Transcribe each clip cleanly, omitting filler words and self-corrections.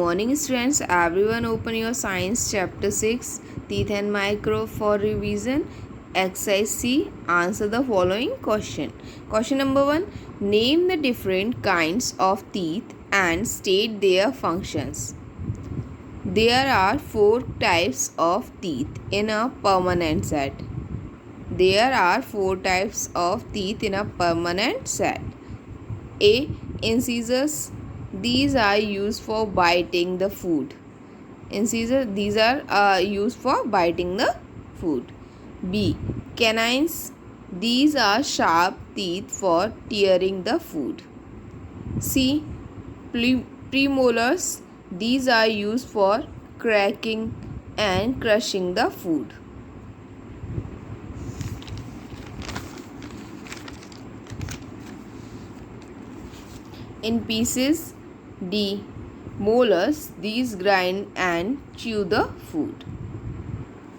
morning, students. Everyone, open your science chapter 6, teeth and microbe for revision. Exercise C. Answer the following question. Question number 1. Name the different kinds of teeth and state their functions. There are 4 types of teeth in a permanent set. There are 4 types of teeth in a permanent set. A. Incisors. These are used for biting the food. Incisors, these are used for biting the food. B. Canines. These are sharp teeth for tearing the food. C. Premolars. These are used for cracking and crushing the food. In pieces. D. Molars. These grind and chew the food.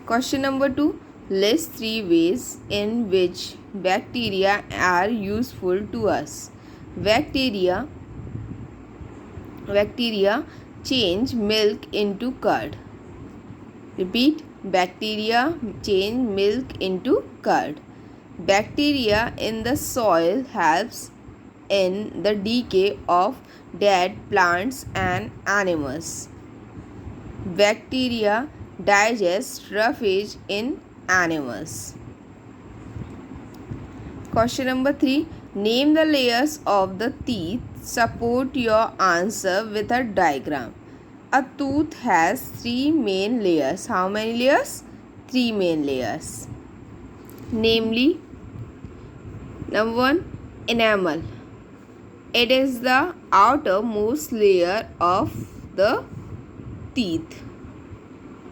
Question number 2. List 3 ways in which bacteria are useful to us. Bacteria change milk into curd. Repeat. Bacteria change milk into curd. Bacteria in the soil helps in the decay of dead plants and animals. Bacteria digest roughage in animals. Question number 3. Name the layers of the teeth. Support your answer with a diagram. A tooth has 3 main layers. How many layers? 3 main layers. Namely, number 1, enamel. It is the outermost layer of the teeth.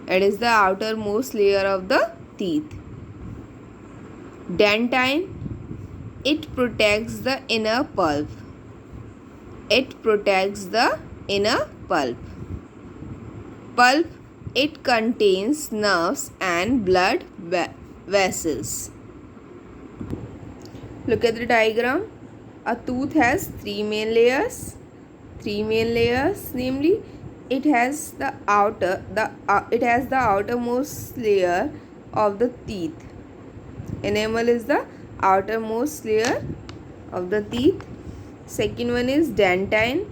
It is the outermost layer of the teeth. Dentine. It protects the inner pulp. It protects the inner pulp. Pulp. It contains nerves and blood vessels. Look at the diagram. A tooth has 3 main layers. 3 main layers, namely, it has the outermost layer of the teeth. Enamel is the outermost layer of the teeth. Second one is dentine.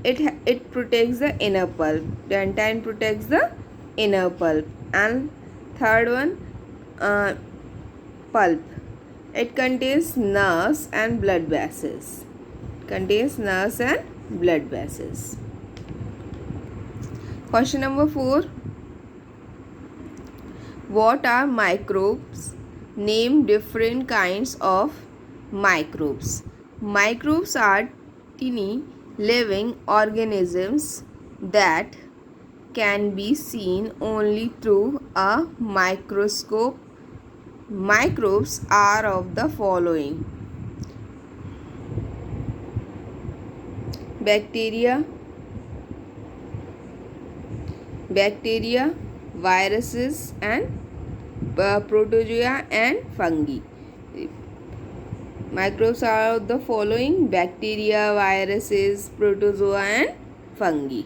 It protects the inner pulp. Dentine protects the inner pulp. And third one, pulp. It contains nerves and blood vessels. Question number 4. What are microbes? Name different kinds of microbes. Microbes are tiny living organisms that can be seen only through a microscope. Microbes are of the following: bacteria, viruses, and protozoa and fungi. Microbes are of the following: bacteria, viruses, protozoa, and fungi.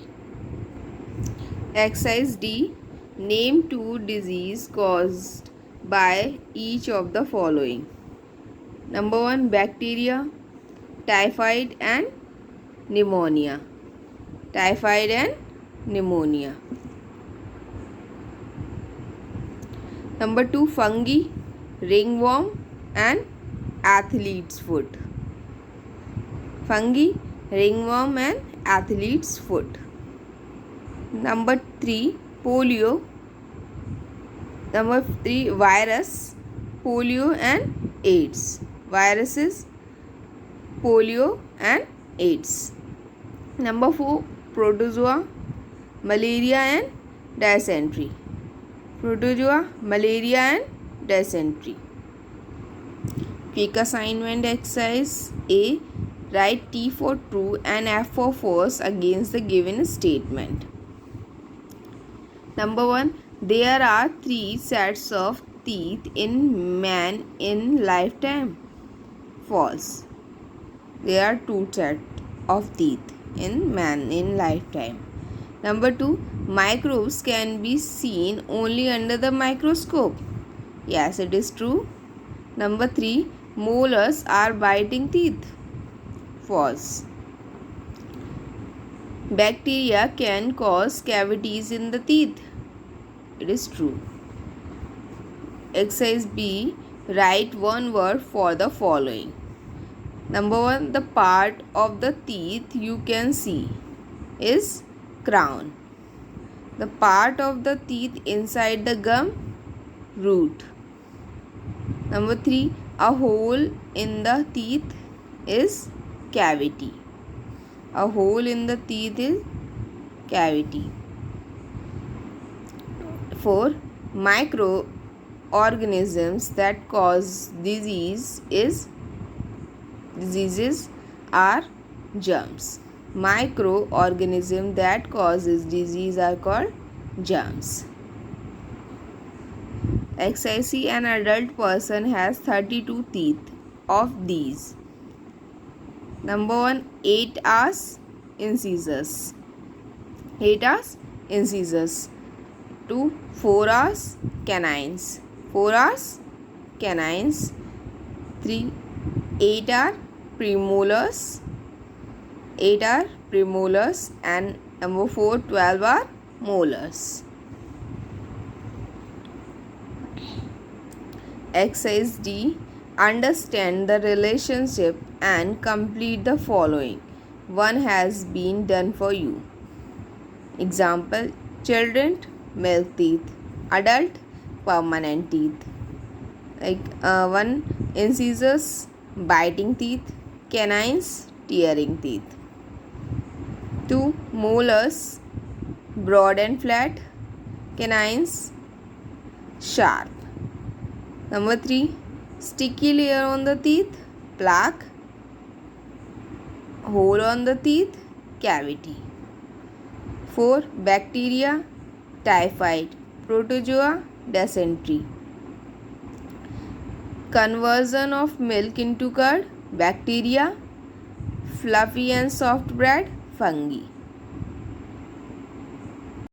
Exercise D. Name 2 diseases caused by each of the following. Number 1, bacteria, typhoid and pneumonia. Typhoid and pneumonia. Number 2, fungi, ringworm and athlete's foot. Fungi, ringworm and athlete's foot. Number 3, polio. Number 3, virus, polio and AIDS. Viruses, polio and AIDS. Number 4, protozoa, malaria and dysentery. Protozoa, malaria and dysentery. Quick assignment exercise A. Write T for true and F for false against the given statement. Number 1. There are 3 sets of teeth in man in lifetime. False. There are 2 sets of teeth in man in lifetime. Number 2, microbes can be seen only under the microscope. Yes, it is true. Number 3, molars are biting teeth. False. Bacteria can cause cavities in the teeth. It is true. Exercise B. Write one word for the following. Number 1, the part of the teeth you can see is crown. The part of the teeth inside the gum, root. Number 3, a hole in the teeth is cavity. A hole in the teeth is cavity. 4, microorganisms that cause diseases are germs. Microorganisms that causes disease are called germs. Exercise C. An adult person has 32 teeth. Of these, number 1, 8 are incisors. 8 are incisors. 2, 4 are canines. 4 are canines. 3, 8 are premolars. 8 are premolars. And number 4, 12 are molars. Exercise D. Understand the relationship and complete the following. One has been done for you. Example: children, milk teeth. Adult, permanent teeth. Like 1, incisors, biting teeth. Canines, tearing teeth. 2, molars, broad and flat. Canines, sharp. Number 3, sticky layer on the teeth, plaque. Hole on the teeth, cavity. 4, bacteria, typhoid, protozoa, dysentery. Conversion of milk into curd, bacteria. Fluffy and soft bread, fungi.